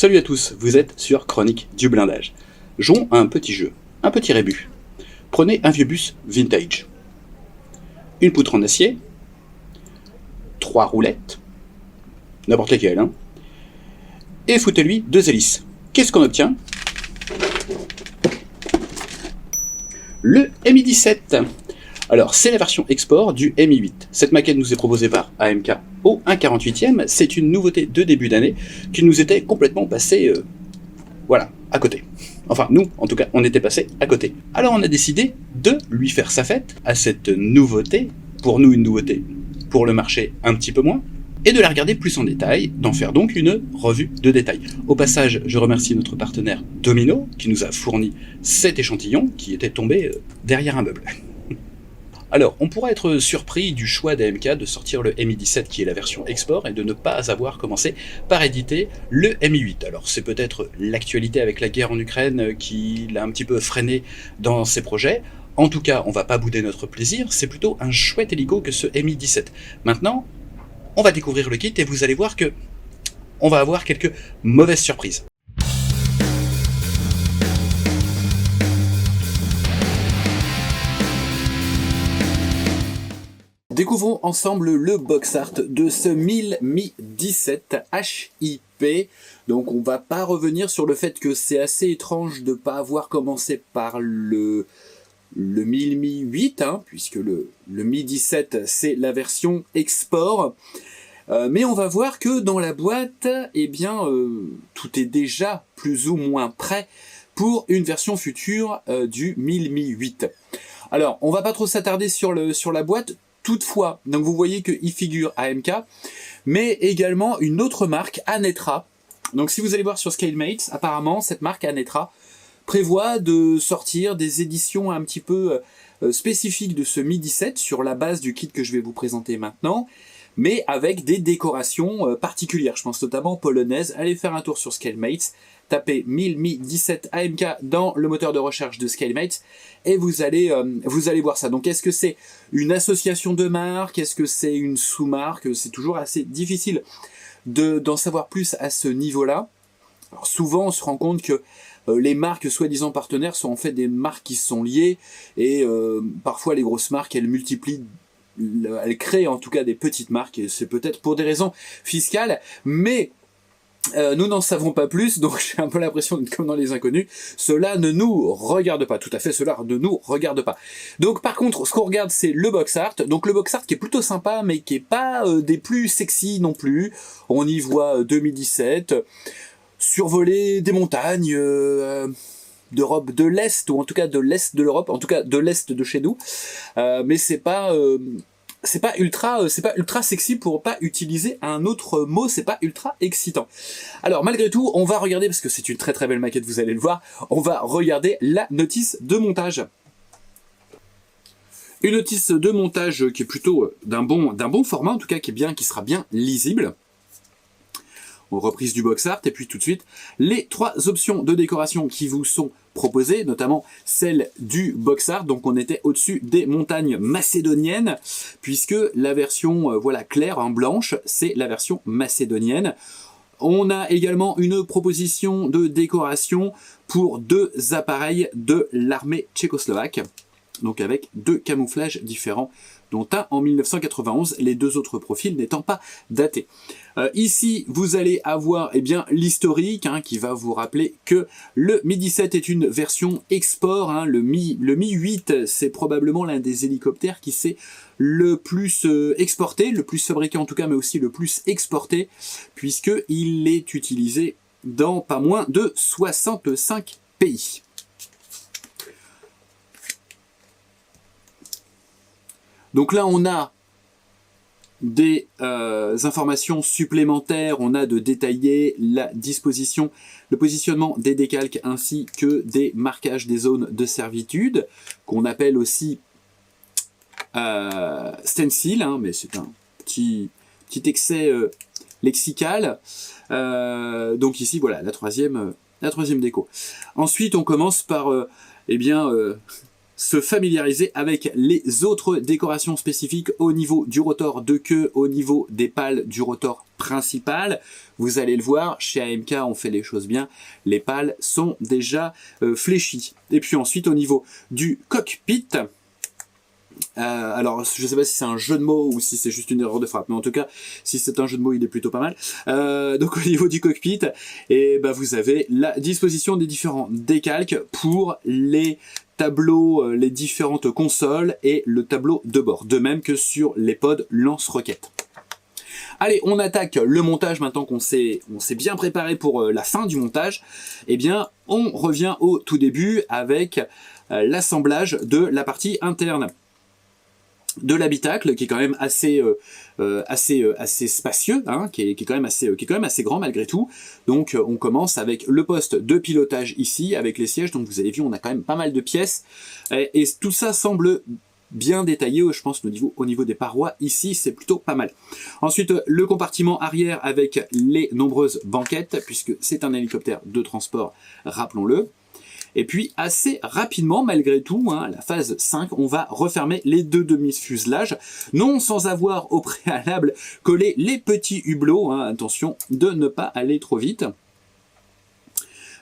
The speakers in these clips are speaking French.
Salut à tous, vous êtes sur Chronique du blindage. Jouons à un petit jeu, un petit rébut. Prenez un vieux bus vintage, une poutre en acier, 3 roulettes, n'importe lesquelles, hein, et foutez-lui 2 hélices. Qu'est-ce qu'on obtient? Le Mi-17. Alors, c'est la version export du Mi-8. Cette maquette nous est proposée par AMK au 1/48e. C'est une nouveauté de début d'année qui nous était complètement passée, voilà, à côté. Enfin, nous, en tout cas, on était passé à côté. Alors, on a décidé de lui faire sa fête à cette nouveauté. Pour nous, une nouveauté. Pour le marché, un petit peu moins. Et de la regarder plus en détail, d'en faire donc une revue de détail. Au passage, je remercie notre partenaire Domino, qui nous a fourni cet échantillon qui était tombé derrière un meuble. Alors, on pourra être surpris du choix d'AMK de sortir le Mi-17 qui est la version export et de ne pas avoir commencé par éditer le Mi-8. Alors c'est peut-être l'actualité avec la guerre en Ukraine qui l'a un petit peu freiné dans ses projets. En tout cas, on va pas bouder notre plaisir, c'est plutôt un chouette hélico que ce Mi-17. Maintenant, on va découvrir le kit et vous allez voir que on va avoir quelques mauvaises surprises. Découvrons ensemble le box art de ce Mi-17 HIP. Donc on va pas revenir sur le fait que c'est assez étrange de ne pas avoir commencé par le Mi-8, hein, puisque le Mi-17 c'est la version export. Mais on va voir que dans la boîte, eh bien, tout est déjà plus ou moins prêt pour une version future du Mi-8. Alors, on va pas trop s'attarder sur la boîte. Toutefois, donc vous voyez qu'il figure AMK, mais également une autre marque, Anetra. Donc si vous allez voir sur Scalemates, apparemment cette marque Anetra prévoit de sortir des éditions un petit peu spécifiques de ce Mi-17 sur la base du kit que je vais vous présenter maintenant, mais avec des décorations particulières. Je pense notamment polonaises. Allez faire un tour sur Scalemates, tapez Mi-17 AMK dans le moteur de recherche de Scalemates et vous allez voir ça. Donc est-ce que c'est une association de marques? Est-ce que c'est une sous-marque? C'est toujours assez difficile d'en savoir plus à ce niveau-là. Alors souvent on se rend compte que les marques soi-disant partenaires sont en fait des marques qui sont liées et parfois les grosses marques elles multiplient, elles créent en tout cas des petites marques et c'est peut-être pour des raisons fiscales, mais nous n'en savons pas plus, donc j'ai un peu l'impression d'être comme dans les inconnus. Cela ne nous regarde pas, tout à fait, cela ne nous regarde pas. Donc par contre, ce qu'on regarde, c'est le box art. Donc le box art qui est plutôt sympa, mais qui est pas des plus sexy non plus. On y voit 2017, survoler des montagnes d'Europe de l'Est, ou en tout cas de l'Est de l'Europe, en tout cas de l'Est de chez nous. Mais c'est pas ultra sexy pour pas utiliser un autre mot, c'est pas ultra excitant. Alors malgré tout, on va regarder, parce que c'est une très très belle maquette, vous allez le voir, on va regarder la notice de montage. Une notice de montage qui est plutôt d'un bon format, en tout cas qui sera bien lisible. Reprise du box art, et puis tout de suite les 3 options de décoration qui vous sont proposées, notamment celle du box art. Donc on était au-dessus des montagnes macédoniennes, puisque la version voilà claire, hein, blanche, c'est la version macédonienne. On a également une proposition de décoration pour 2 appareils de l'armée tchécoslovaque, donc avec 2 camouflages différents, dont un en 1991, les 2 autres profils n'étant pas datés. Ici, vous allez avoir eh bien l'historique, hein, qui va vous rappeler que le Mi-17 est une version export. Hein, le Mi-8, c'est probablement l'un des hélicoptères qui s'est le plus exporté, le plus fabriqué en tout cas, mais aussi le plus exporté, puisqu'il est utilisé dans pas moins de 65 pays. Donc là, on a des informations supplémentaires, on a de détailler la disposition, le positionnement des décalques ainsi que des marquages des zones de servitude, qu'on appelle aussi stencil, hein, mais c'est un petit excès lexical. Donc ici, voilà, la troisième déco. Ensuite, on commence par, se familiariser avec les autres décorations spécifiques au niveau du rotor de queue, au niveau des pales du rotor principal. Vous allez le voir, chez AMK on fait les choses bien, les pales sont déjà fléchies. Et puis ensuite au niveau du cockpit, alors je sais pas si c'est un jeu de mots ou si c'est juste une erreur de frappe, mais en tout cas si c'est un jeu de mots il est plutôt pas mal. Donc au niveau du cockpit, et ben vous avez la disposition des différents décalques pour les tableaux, les différentes consoles et le tableau de bord, de même que sur les pods lance-roquettes. Allez, on attaque le montage maintenant qu'on s'est bien préparé pour la fin du montage. Eh bien, on revient au tout début avec l'assemblage de la partie interne de l'habitacle, qui est quand même assez spacieux, hein, qui est quand même assez grand malgré tout. Donc on commence avec le poste de pilotage ici, avec les sièges. Donc vous avez vu, on a quand même pas mal de pièces, et tout ça semble bien détaillé, je pense, au niveau des parois. Ici, c'est plutôt pas mal. Ensuite, le compartiment arrière avec les nombreuses banquettes, puisque c'est un hélicoptère de transport, rappelons-le. Et puis, assez rapidement, malgré tout, hein, la phase 5, on va refermer les deux demi-fuselages, non sans avoir au préalable collé les petits hublots, hein, attention de ne pas aller trop vite.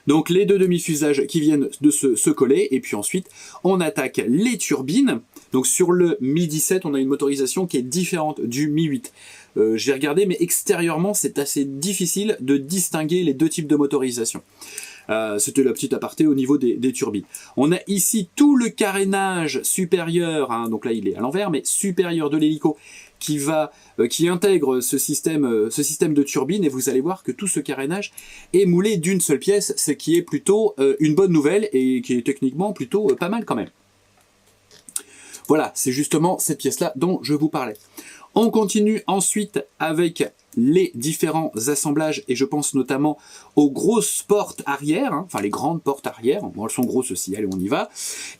Donc les deux demi-fuselages qui viennent de se coller, et puis ensuite on attaque les turbines. Donc sur le Mi-17, on a une motorisation qui est différente du Mi-8. J'ai regardé, mais extérieurement c'est assez difficile de distinguer les deux types de motorisation. C'était la petite aparté au niveau des turbines. On a ici tout le carénage supérieur, hein, donc là il est à l'envers, mais supérieur de l'hélico, qui intègre ce système de turbine, et vous allez voir que tout ce carénage est moulé d'une seule pièce, ce qui est plutôt une bonne nouvelle, et qui est techniquement plutôt pas mal quand même. Voilà, c'est justement cette pièce-là dont je vous parlais. On continue ensuite avec les différents assemblages, et je pense notamment aux grosses portes arrière, hein, enfin les grandes portes arrière, bon, elles sont grosses aussi, allez on y va,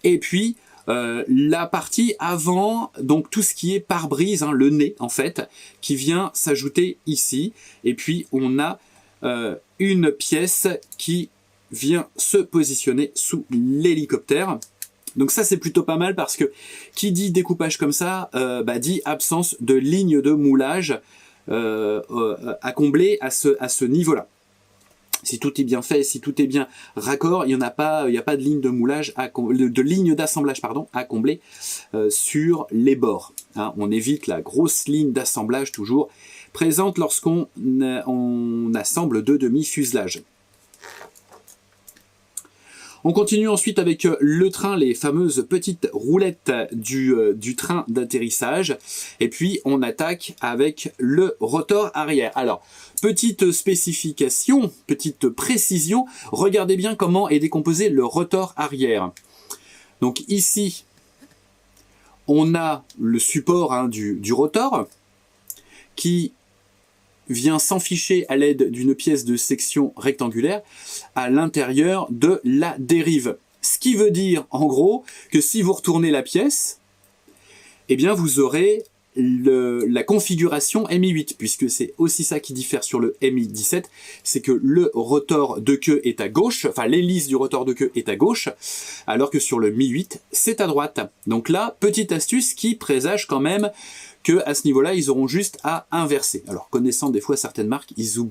et puis la partie avant, donc tout ce qui est pare-brise, hein, le nez en fait, qui vient s'ajouter ici, et puis on a une pièce qui vient se positionner sous l'hélicoptère. Donc ça c'est plutôt pas mal, parce que qui dit découpage comme ça, dit absence de ligne de moulage à combler à ce niveau-là. Si tout est bien fait, si tout est bien raccord, il n'y a pas de ligne de moulage, de ligne d'assemblage pardon, à combler sur les bords. Hein, on évite la grosse ligne d'assemblage toujours présente lorsqu'on assemble deux demi-fuselages. On continue ensuite avec le train, les fameuses petites roulettes du train d'atterrissage. Et puis on attaque avec le rotor arrière. Alors, petite spécification, petite précision, regardez bien comment est décomposé le rotor arrière. Donc ici, on a le support, hein, du rotor qui vient s'enficher à l'aide d'une pièce de section rectangulaire à l'intérieur de la dérive. Ce qui veut dire, en gros, que si vous retournez la pièce, eh bien vous aurez la configuration Mi-8, puisque c'est aussi ça qui diffère sur le Mi-17, c'est que le rotor de queue est à gauche, enfin l'hélice du rotor de queue est à gauche, alors que sur le Mi-8, c'est à droite. Donc là, petite astuce qui présage quand même que à ce niveau-là, ils auront juste à inverser. Alors, connaissant des fois certaines marques, ils vont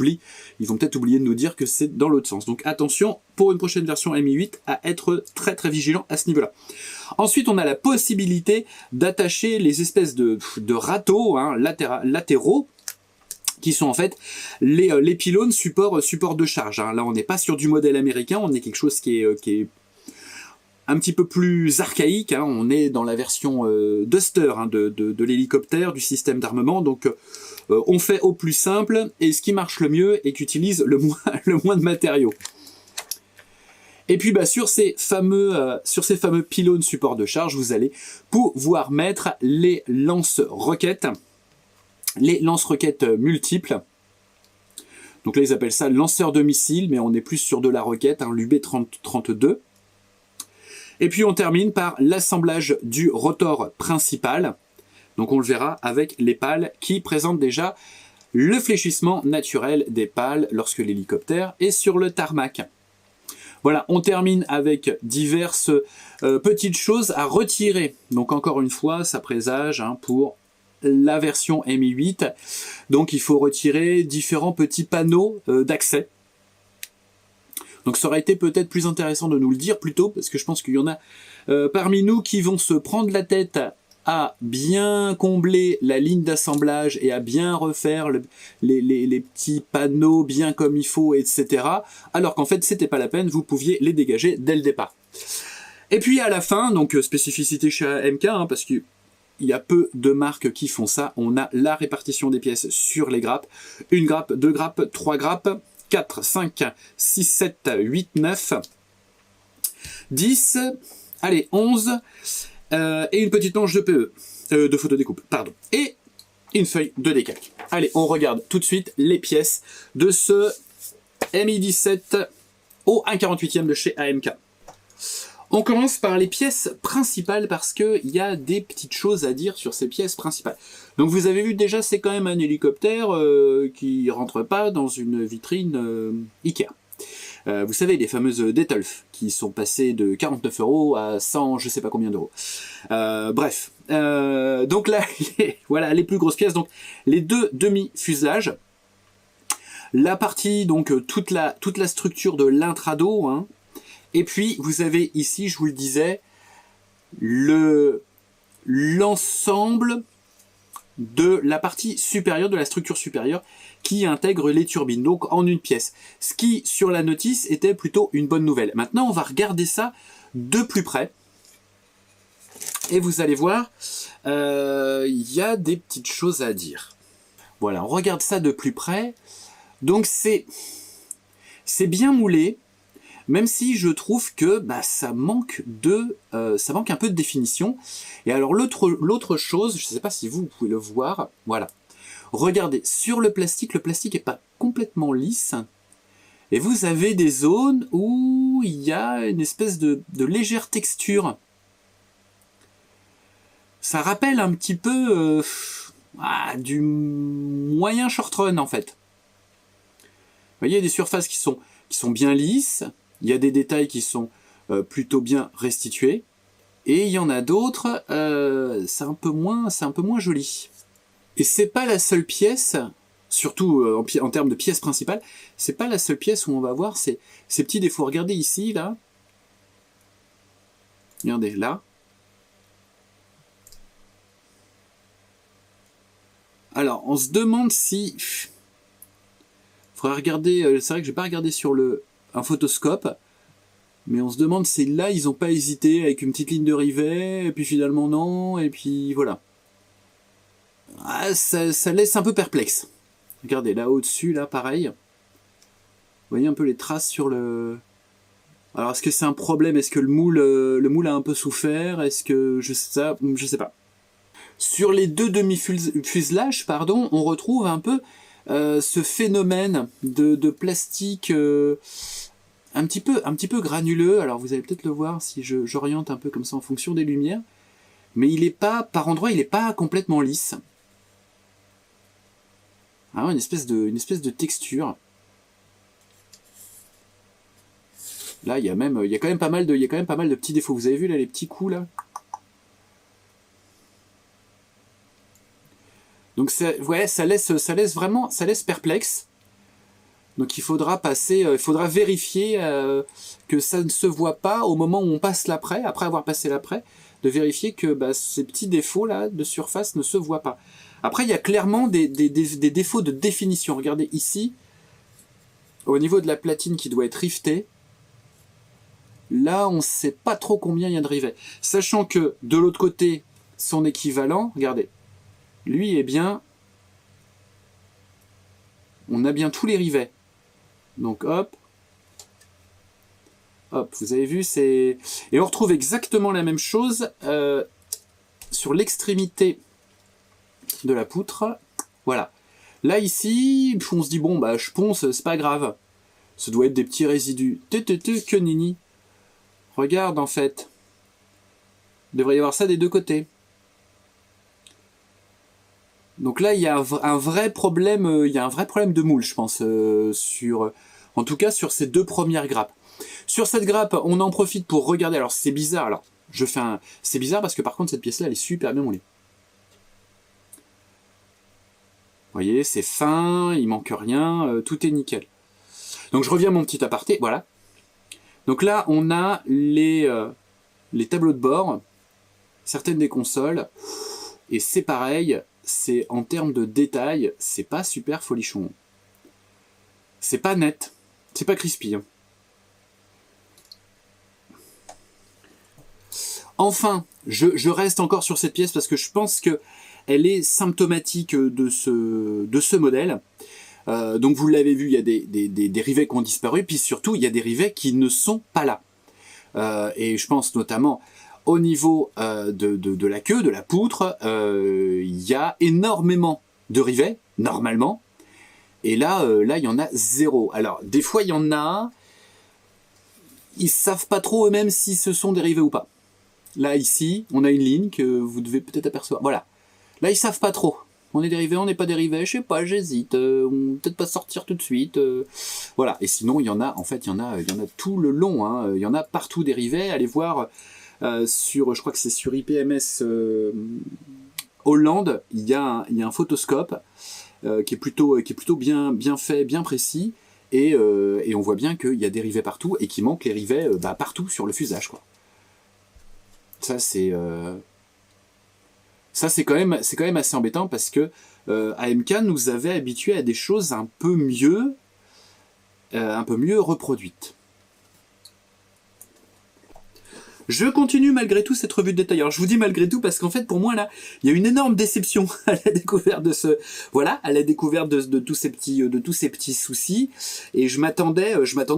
peut-être oublier de nous dire que c'est dans l'autre sens. Donc attention, pour une prochaine version Mi-8, à être très très vigilant à ce niveau-là. Ensuite, on a la possibilité d'attacher les espèces de râteaux, hein, latéraux, qui sont en fait les pylônes support de charge. Hein. Là, on n'est pas sur du modèle américain, on est quelque chose qui est un petit peu plus archaïque, hein. On est dans la version Duster, hein, de l'hélicoptère, du système d'armement, donc on fait au plus simple, et ce qui marche le mieux et qui utilise le moins de matériaux. Et puis sur ces fameux pylônes support de charge, vous allez pouvoir mettre les lance-roquettes multiples. Donc là ils appellent ça lanceur de missiles, mais on est plus sur de la roquette, hein, l'UB-32. Et puis on termine par l'assemblage du rotor principal. Donc on le verra avec les pales qui présentent déjà le fléchissement naturel des pales lorsque l'hélicoptère est sur le tarmac. Voilà, on termine avec diverses petites choses à retirer. Donc encore une fois, ça présage hein, pour la version MI8. Donc il faut retirer différents petits panneaux d'accès. Donc ça aurait été peut-être plus intéressant de nous le dire plus tôt, parce que je pense qu'il y en a parmi nous qui vont se prendre la tête à bien combler la ligne d'assemblage et à bien refaire les petits panneaux bien comme il faut, etc. Alors qu'en fait, c'était pas la peine, vous pouviez les dégager dès le départ. Et puis à la fin, donc spécificité chez AMK, hein, parce qu'il y a peu de marques qui font ça, on a la répartition des pièces sur les grappes. Une grappe, deux grappes, trois grappes, 4, 5, 6, 7, 8, 9, 10, allez, 11, et une petite planche de PE, de photodécoupe, pardon, et une feuille de décalque. Allez, on regarde tout de suite les pièces de ce MI17 au 1/48e de chez AMK. On commence par les pièces principales parce qu'il y a des petites choses à dire sur ces pièces principales. Donc vous avez vu déjà, c'est quand même un hélicoptère qui rentre pas dans une vitrine Ikea. Vous savez, les fameuses Detolf qui sont passées de 49 € à 100, je sais pas combien d'euros. Bref, donc là, voilà les plus grosses pièces. Donc les deux demi-fuselages, la partie donc toute la structure de l'intrado, hein, et puis vous avez ici, je vous le disais, l'ensemble de la partie supérieure, de la structure supérieure, qui intègre les turbines, donc en une pièce. Ce qui, sur la notice, était plutôt une bonne nouvelle. Maintenant, on va regarder ça de plus près. Et vous allez voir, il y a des petites choses à dire. Voilà, on regarde ça de plus près. Donc c'est bien moulé, même si je trouve que bah, ça manque un peu de définition. Et alors l'autre chose, je ne sais pas si vous pouvez le voir, voilà. Regardez, sur le plastique n'est pas complètement lisse. Et vous avez des zones où il y a une espèce de légère texture. Ça rappelle un petit peu du moyen short run en fait. Vous voyez, il y a des surfaces qui sont bien lisses. Il y a des détails qui sont plutôt bien restitués. Et il y en a d'autres, c'est un peu moins joli. Et c'est pas la seule pièce, surtout en termes de pièce principale, c'est pas la seule pièce où on va voir ces petits défauts. Regardez ici, là. Regardez, là. Alors, on se demande si... faudrait regarder, c'est vrai que j'ai pas regardé sur un photoscope, mais on se demande si là, ils n'ont pas hésité avec une petite ligne de rivet, et puis finalement non, et puis voilà. Ah, ça laisse un peu perplexe. Regardez, là au-dessus, là, pareil. Vous voyez un peu les traces sur le... Alors, est-ce que c'est un problème? Est-ce que le moule a un peu souffert? Est-ce que... je sais pas. Sur les deux demi-fuselages, pardon, on retrouve un peu ce phénomène de plastique un petit peu granuleux. Alors, vous allez peut-être le voir si j'oriente un peu comme ça en fonction des lumières. Mais il est pas, par endroits, il n'est pas complètement lisse. Ah, une espèce de texture. Là, il y a quand même pas mal de petits défauts. Vous avez vu là les petits coups là. Donc ouais, ça laisse perplexe. Donc il faudra vérifier que ça ne se voit pas au moment où on passe l'après, après avoir passé l'après, de vérifier que bah, ces petits défauts là de surface ne se voient pas. Après, il y a clairement des défauts de définition. Regardez ici, au niveau de la platine qui doit être rivetée, là, on ne sait pas trop combien il y a de rivets. Sachant que de l'autre côté, son équivalent, regardez, lui est bien... On a bien tous les rivets. Donc hop, hop, vous avez vu, c'est... Et on retrouve exactement la même chose sur l'extrémité de la poutre. Voilà. Là, ici, on se dit, bon, bah, je ponce, c'est pas grave. Ça doit être des petits résidus. Que nini. Regarde, en fait. Il devrait y avoir ça des deux côtés. Donc là, il y a un vrai problème de moule, je pense, en tout cas sur ces deux premières grappes. Sur cette grappe, on en profite pour regarder. Alors c'est bizarre, alors je fais un... C'est bizarre parce que par contre cette pièce-là, elle est super bien moulée. Vous voyez, c'est fin, il manque rien, tout est nickel. Donc je reviens à mon petit aparté, voilà. Donc là, on a les tableaux de bord, certaines des consoles, et c'est pareil, c'est en termes de détails, c'est pas super folichon. C'est pas net, c'est pas crispy. Hein. Enfin, je reste encore sur cette pièce parce que je pense que elle est symptomatique de ce modèle. Donc vous l'avez vu, il y a des rivets qui ont disparu, puis surtout il y a des rivets qui ne sont pas là. Et je pense notamment au niveau de la queue, de la poutre, il y a énormément de rivets, normalement. Et là, il y en a 0. Alors, des fois, il y en a, ils savent pas trop eux-mêmes si ce sont des rivets ou pas. Là, ici, on a une ligne que vous devez peut-être apercevoir. Voilà. Là, ils savent pas trop. On est dérivé, on n'est pas dérivé, je sais pas, j'hésite. On peut-être pas sortir tout de suite. Voilà. Et sinon, il y en a, en fait, il y en a tout le long. Hein. Il y en a partout dérivés. Allez voir sur, je crois que c'est sur IPMS Hollande, il y a un photoscope qui est plutôt bien fait, bien précis. Et on voit bien qu'il y a des rivets partout et qu'il manque les rivets partout sur le fuselage, quoi. Ça c'est quand même assez embêtant parce que AMK nous avait habitués à des choses un peu mieux reproduites. Je continue malgré tout cette revue de détail. Alors je vous dis malgré tout parce qu'en fait pour moi là, il y a une énorme déception à la découverte de tous ces petits soucis et je m'attendais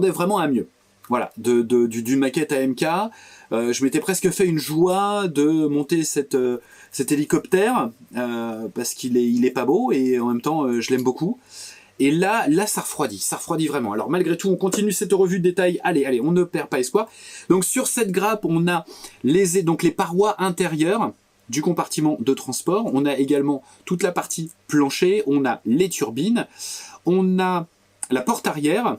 vraiment à mieux. Voilà, d'une maquette AMK, je m'étais presque fait une joie de monter cet hélicoptère parce qu'il est pas beau et en même temps je l'aime beaucoup. Et là, ça refroidit vraiment. Alors malgré tout, on continue cette revue de détail. Allez, on ne perd pas espoir. Donc sur cette grappe, on a les parois intérieures du compartiment de transport. On a également toute la partie plancher. On a les turbines. On a la porte arrière.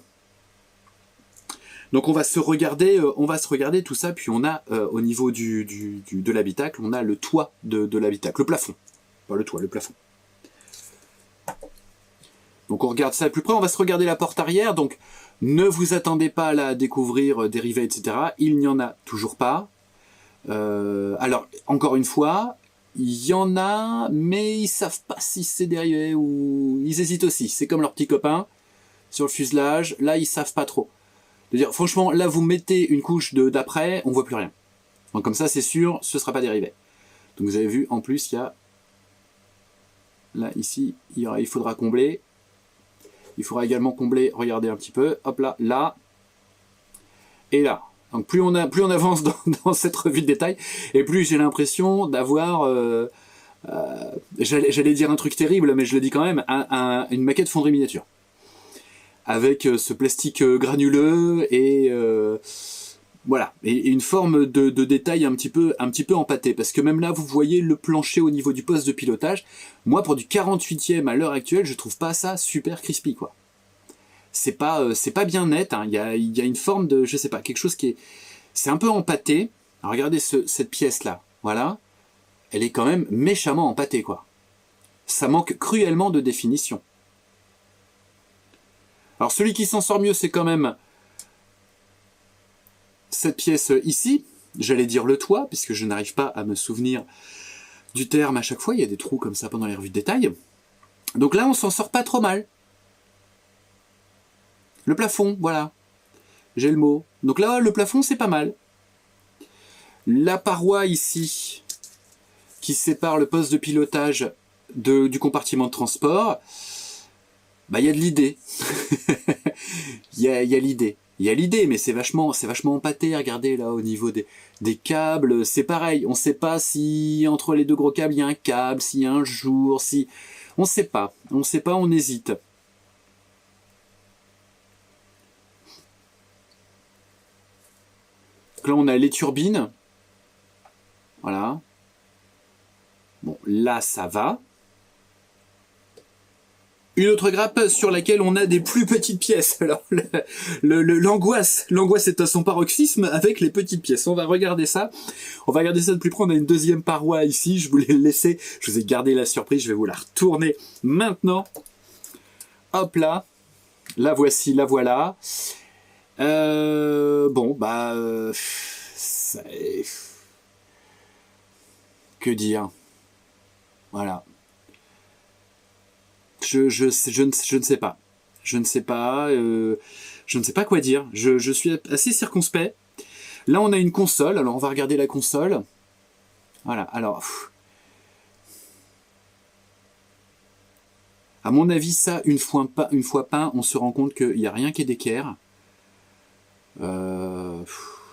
Donc on va se regarder tout ça. Puis on a au niveau de l'habitacle, on a le toit de l'habitacle, le plafond. Pas le toit, le plafond. Donc on regarde ça de plus près, on va se regarder la porte arrière, donc ne vous attendez pas à la découvrir des rivets, etc. Il n'y en a toujours pas. Alors, encore une fois, il y en a, mais ils savent pas si c'est des rivets ou... Ils hésitent aussi, c'est comme leurs petits copains sur le fuselage, là ils savent pas trop. C'est-à-dire, franchement, là vous mettez une couche d'après, on voit plus rien. Donc comme ça c'est sûr, ce sera pas des rivets. Donc vous avez vu, en plus il y a... Là, ici, il faudra combler. Il faudra également combler, regardez un petit peu, hop là, là, et là. Donc plus on avance dans cette revue de détail, et plus j'ai l'impression d'avoir, j'allais dire un truc terrible, mais je le dis quand même, une maquette fonderie miniature. Avec ce plastique granuleux et voilà, et une forme de détail un petit peu empâté, parce que même là, vous voyez le plancher au niveau du poste de pilotage. Moi, pour du 48e à l'heure actuelle, je trouve pas ça super crispy, quoi. C'est pas bien net, hein. Il y a une forme de, je sais pas, quelque chose qui est... C'est un peu empâté. Alors, regardez cette pièce-là, voilà. Elle est quand même méchamment empâtée, quoi. Ça manque cruellement de définition. Alors, celui qui s'en sort mieux, c'est quand même... cette pièce ici, j'allais dire le toit, puisque je n'arrive pas à me souvenir du terme à chaque fois, il y a des trous comme ça pendant les revues de détail. Donc là, on s'en sort pas trop mal. Le plafond, voilà. J'ai le mot. Donc là, le plafond, c'est pas mal. La paroi ici, qui sépare le poste de pilotage du compartiment de transport, bah, il y a de l'idée. Il y a l'idée. Il y a l'idée, mais c'est vachement empâté. Regardez là au niveau des câbles, c'est pareil. On ne sait pas si entre les deux gros câbles il y a un câble, s'il y a un jour, si on ne sait pas, on hésite. Donc là on a les turbines, voilà. Bon là ça va. Une autre grappe sur laquelle on a des plus petites pièces. Alors l'angoisse est à son paroxysme avec les petites pièces. On va regarder ça. On va regarder ça de plus près. On a une deuxième paroi ici. Je voulais le laisser. Je vous ai gardé la surprise. Je vais vous la retourner maintenant. Hop là. La voici, la voilà. Bon, bah... que dire? Voilà. Je ne sais pas. Je ne sais pas. Je ne sais pas quoi dire. Je suis assez circonspect. Là, on a une console. Alors, on va regarder la console. Voilà. Alors, à mon avis, ça, une fois peint, on se rend compte qu'il n'y a rien qui est d'équerre.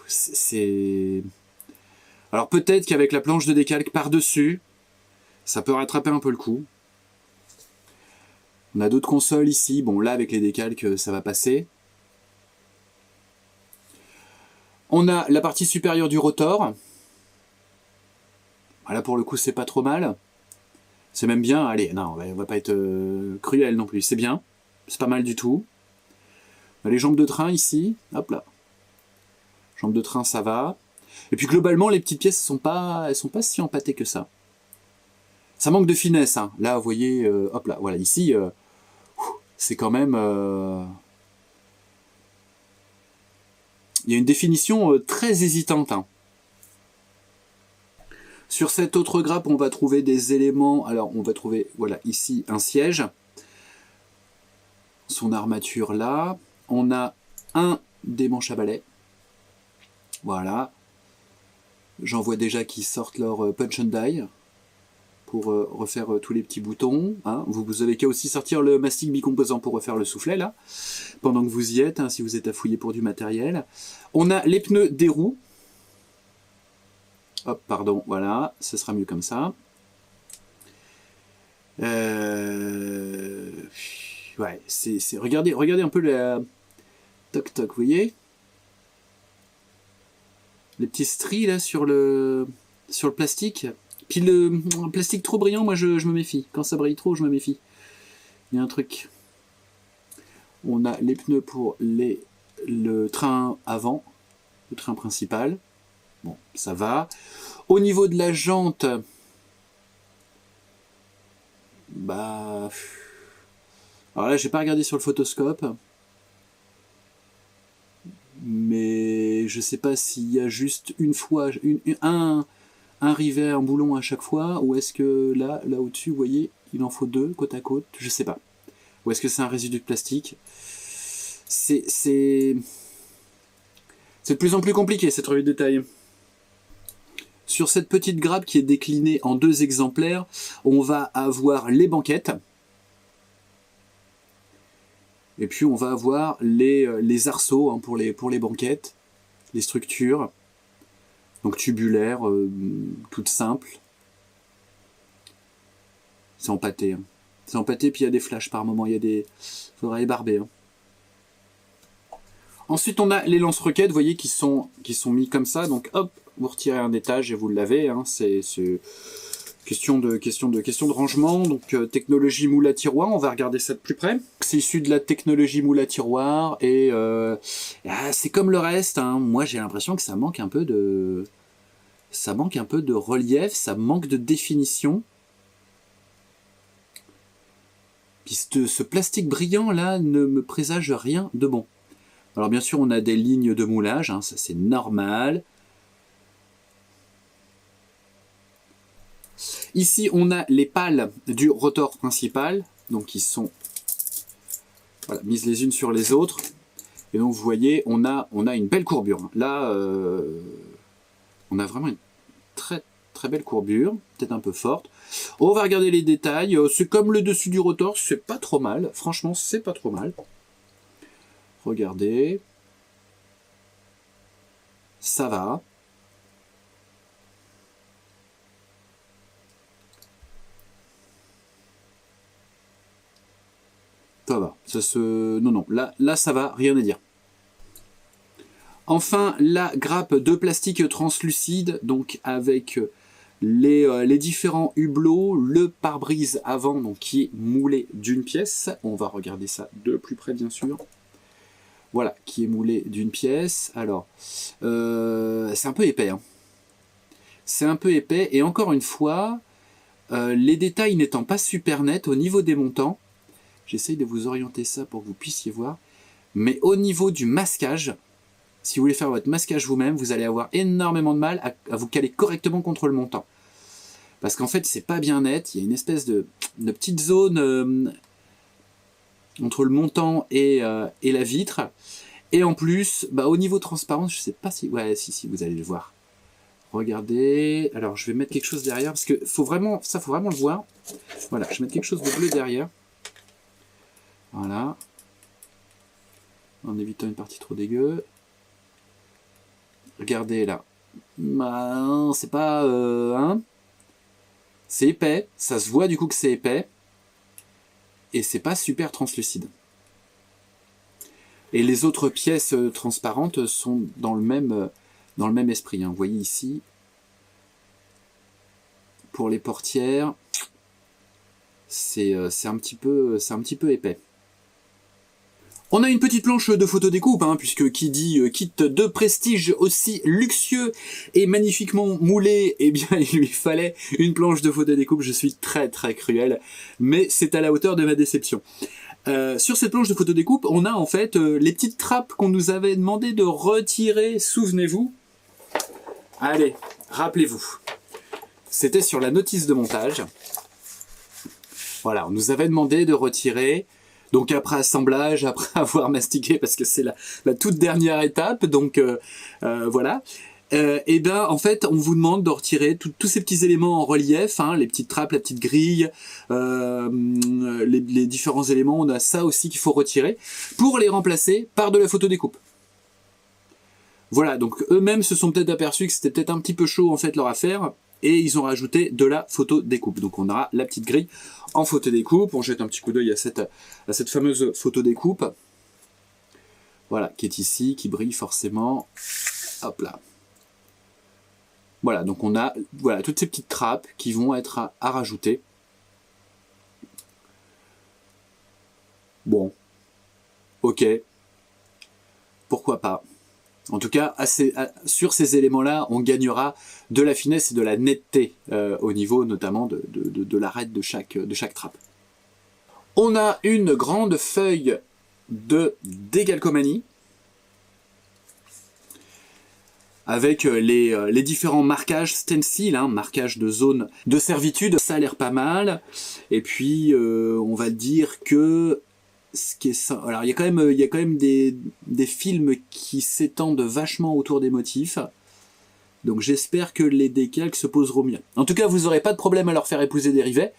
C'est... Alors, peut-être qu'avec la planche de décalque par-dessus, ça peut rattraper un peu le coup. On a d'autres consoles ici. Bon, là, avec les décalques, ça va passer. On a la partie supérieure du rotor. Là, pour le coup, c'est pas trop mal. C'est même bien. Allez, non, on va pas être cruel non plus. C'est bien. C'est pas mal du tout. On a les jambes de train ici. Hop là. Jambes de train, ça va. Et puis, globalement, les petites pièces, elles sont pas si empâtées que ça. Ça manque de finesse. Hein. Là, vous voyez, hop là, voilà, ici... c'est quand même... Il y a une définition très hésitante. Hein. Sur cette autre grappe, on va trouver des éléments... Alors, on va trouver, voilà, ici, un siège. Son armature là. On a un des manches à balai. Voilà. J'en vois déjà qui sortent leur punch and die. Pour refaire tous les petits boutons. Hein. Vous avez qu'à aussi sortir le mastic bicomposant pour refaire le soufflet, là, pendant que vous y êtes, hein, si vous êtes à fouiller pour du matériel. On a les pneus des roues. Hop, pardon, voilà, ce sera mieux comme ça. Ouais, regardez un peu la... Toc, toc, vous voyez les petits stries, là, sur le plastique. Puis le plastique trop brillant, moi je me méfie. Quand ça brille trop, je me méfie. Il y a un truc. On a les pneus pour le train avant, le train principal. Bon, ça va. Au niveau de la jante, bah... Alors là, j'ai pas regardé sur le photoscope. Mais je sais pas s'il y a juste une fois... un rivet, un boulon à chaque fois, ou est-ce que là au-dessus, vous voyez, il en faut deux, côte à côte, je sais pas. Ou est-ce que c'est un résidu de plastique? C'est de plus en plus compliqué, cette revue de détail. Sur cette petite grappe qui est déclinée en 2 exemplaires, on va avoir les banquettes. Et puis on va avoir les arceaux hein, pour les banquettes, les structures. Donc tubulaire, toute simple. C'est empâté. Hein. C'est empâté, puis il y a des flashs par moment. Il y a des... Faudra ébarber. Hein. Ensuite, on a les lance-roquettes, vous voyez, qui sont mis comme ça. Donc hop, vous retirez un étage et vous l'avez. Hein. C'est question de rangement. Donc technologie moule à tiroir, on va regarder ça de plus près. C'est issu de la technologie moule à tiroir et c'est comme le reste. Hein. Moi, j'ai l'impression que ça manque un peu de relief, ça manque de définition. Puis ce plastique brillant là ne me présage rien de bon. Alors bien sûr, on a des lignes de moulage, hein, ça c'est normal. Ici, on a les pales du rotor principal, donc qui sont voilà, mises les unes sur les autres. Et donc vous voyez, on a une belle courbure. Là, on a vraiment une très très belle courbure, peut-être un peu forte. On va regarder les détails. C'est comme le dessus du rotor, c'est pas trop mal. Franchement, c'est pas trop mal. Regardez. Ça va. Ça va. Non, là ça va, rien à dire. Enfin, la grappe de plastique translucide, donc avec les différents hublots, le pare-brise avant donc, qui est moulé d'une pièce. On va regarder ça de plus près bien sûr. Voilà, qui est moulé d'une pièce. Alors, c'est un peu épais. Hein. C'est un peu épais. Et encore une fois, les détails n'étant pas super nets au niveau des montants, j'essaye de vous orienter ça pour que vous puissiez voir. Mais au niveau du masquage, si vous voulez faire votre masquage vous-même, vous allez avoir énormément de mal à vous caler correctement contre le montant. Parce qu'en fait, c'est pas bien net. Il y a une espèce de petite zone entre le montant et la vitre. Et en plus, bah, au niveau transparence, je sais pas si... Ouais, si, vous allez le voir. Regardez. Alors, je vais mettre quelque chose derrière, parce que faut vraiment le voir. Voilà, je vais mettre quelque chose de bleu derrière. Voilà. En évitant une partie trop dégueu. Regardez là. Bah, c'est pas... hein, c'est épais. Ça se voit du coup que c'est épais. Et c'est pas super translucide. Et les autres pièces transparentes sont dans le même esprit. Hein. Vous voyez ici, pour les portières, c'est un petit peu épais. On a une petite planche de photodécoupe, hein, puisque qui dit kit de prestige aussi luxueux et magnifiquement moulé, eh bien il lui fallait une planche de photodécoupe. Je suis très très cruel, mais c'est à la hauteur de ma déception. Sur cette planche de photodécoupe, on a en fait les petites trappes qu'on nous avait demandé de retirer, souvenez-vous. Allez, rappelez-vous. C'était sur la notice de montage. Voilà, on nous avait demandé de retirer... Donc après assemblage, après avoir mastiqué, parce que c'est la toute dernière étape, donc voilà. Et bien en fait, on vous demande de retirer tous ces petits éléments en relief, hein, les petites trappes, la petite grille, les différents éléments, on a ça aussi qu'il faut retirer, pour les remplacer par de la photodécoupe. Voilà, donc eux-mêmes se sont peut-être aperçus que c'était peut-être un petit peu chaud en fait leur affaire, et ils ont rajouté de la photodécoupe. Donc on aura la petite grille en photodécoupe. On jette un petit coup d'œil à cette fameuse photodécoupe. Voilà, qui est ici, qui brille forcément. Hop là. Voilà, donc on a toutes ces petites trappes qui vont être à rajouter. Bon. Ok. Pourquoi pas. En tout cas, sur ces éléments-là, on gagnera de la finesse et de la netteté au niveau notamment de l'arête de chaque trappe. On a une grande feuille de décalcomanie avec les différents marquages stencil, hein, marquages de zone de servitude. Ça a l'air pas mal. Et puis, on va dire que... Alors il y a quand même des films qui s'étendent vachement autour des motifs. Donc j'espère que les décalques se poseront bien. En tout cas, vous n'aurez pas de problème à leur faire épouser des rivets.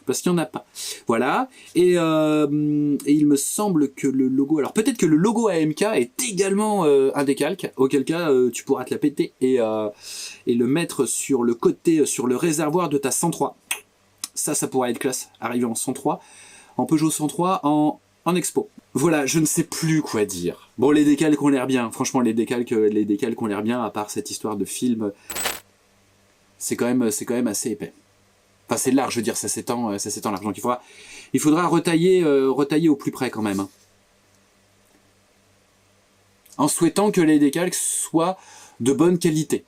Parce qu'il n'y en a pas. Voilà. Et il me semble que le logo... Alors peut-être que le logo AMK est également un décalque. Auquel cas, tu pourras te la péter et le mettre sur le côté, sur le réservoir de ta 103. Ça pourrait être classe. Arriver en 103. En Peugeot 103 en expo. Voilà, je ne sais plus quoi dire. Bon, les décalques ont l'air bien. Franchement, les décalques ont l'air bien, à part cette histoire de film. C'est quand même assez épais. Enfin, c'est large, je veux dire, ça s'étend large. Donc il faudra retailler au plus près quand même. Hein. En souhaitant que les décalques soient de bonne qualité.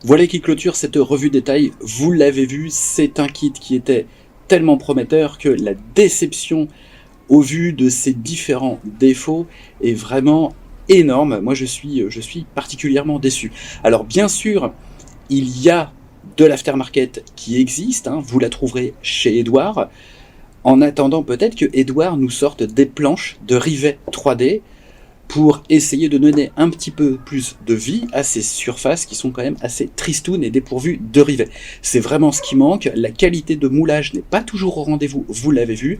Voilà qui clôture cette revue détail. Vous l'avez vu, c'est un kit qui était tellement prometteur que la déception au vu de ces différents défauts est vraiment énorme. Moi je suis particulièrement déçu. Alors bien sûr, il y a de l'aftermarket qui existe, hein, vous la trouverez chez Edouard. En attendant peut-être que Edouard nous sorte des planches de rivets 3D pour essayer de donner un petit peu plus de vie à ces surfaces qui sont quand même assez tristounes et dépourvues de rivets. C'est vraiment ce qui manque. La qualité de moulage n'est pas toujours au rendez-vous, vous l'avez vu.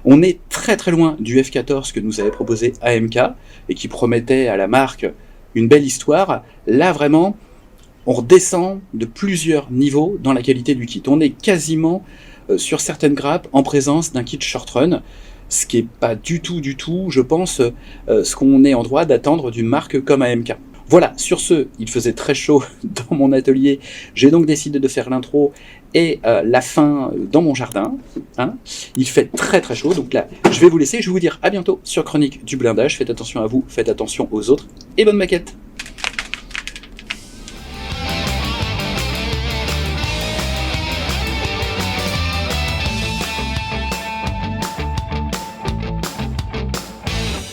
On est très très loin du F14 que nous avait proposé AMK et qui promettait à la marque une belle histoire. Là vraiment, on redescend de plusieurs niveaux dans la qualité du kit. On est quasiment sur certaines grappes en présence d'un kit short run. Ce qui n'est pas du tout, je pense, ce qu'on est en droit d'attendre d'une marque comme AMK. Voilà, sur ce, il faisait très chaud dans mon atelier, j'ai donc décidé de faire l'intro et la fin dans mon jardin. Hein. Il fait très très chaud, donc là, je vais vous laisser, je vais vous dire à bientôt sur Chronique du Blindage. Faites attention à vous, faites attention aux autres, et bonne maquette!